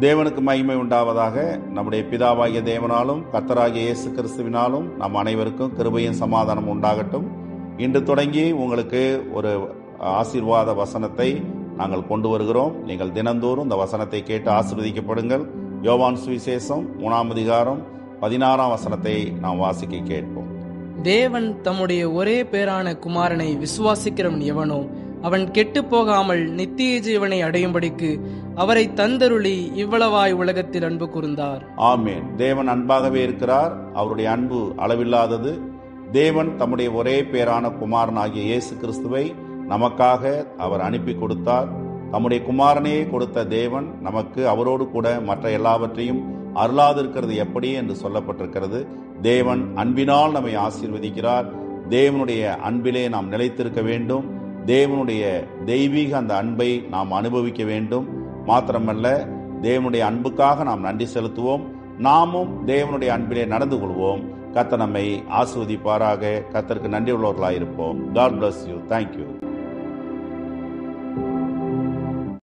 தேவனுக்கு மகிமை உண்டாவதாக. நம்முடைய பிதாவாகிய தேவனாலும் கர்த்தராகிய இயேசு கிறிஸ்துவினாலும் நம் அனைவருக்கும் கிருபையும் சமாதானம் உண்டாகட்டும். இன்று தொடங்கி உங்களுக்கு ஒரு ஆசீர்வாத வசனத்தை நாங்கள் கொண்டு வருகிறோம். நீங்கள் தினந்தோறும் இந்த வசனத்தை கேட்டு ஆசீர்வதிக்கப்படுங்கள். யோவான் சுவிசேஷம் 3ஆம் அதிகாரம் 16ஆம் வசனத்தை நாம் வாசிக்க கேட்போம். தேவன் தம்முடைய ஒரே பேரான குமாரனை விசுவாசிக்கிறவன் எவனோ அவன் கெட்டு போகாமல் நித்திய ஜீவனை அடையும்படிக்கு அவரை தந்தருளி இவ்வளவாய் உலகத்தில் அன்பு கூர்ந்தார். ஆமென். தேவன் அன்பாகவே இருக்கிறார். அவருடைய அன்பு அளவில்லாதது. தேவன் தம்முடைய ஒரே பேரான குமாரனாகிய இயேசு கிறிஸ்துவை நமக்காக அவர் அனுப்பி கொடுத்தார். தம்முடைய குமாரனையே கொடுத்த தேவன் நமக்கு அவரோடு கூட மற்ற எல்லாவற்றையும் அருளாதிருக்கிறது எப்படி என்று சொல்லப்பட்டிருக்கிறது. தேவன் அன்பினால் நம்மை ஆசீர்வதிக்கிறார். தேவனுடைய அன்பிலே நாம் நிலைத்திருக்க வேண்டும். தேவனுடைய தெய்வீக அந்த அன்பை நாம் அனுபவிக்க வேண்டும். மாத்திரமல்ல, தேவனுடைய அன்புக்காக நாம் நன்றி செலுத்துவோம். நாமும் தேவனுடைய அன்பிலே நடந்து கொள்வோம். கர்த்தர் நம்மை ஆசீர்வதிப்பாராக. கர்த்தருக்கு நன்றி உள்ளவர்களாயிருப்போம். God bless you. Thank you.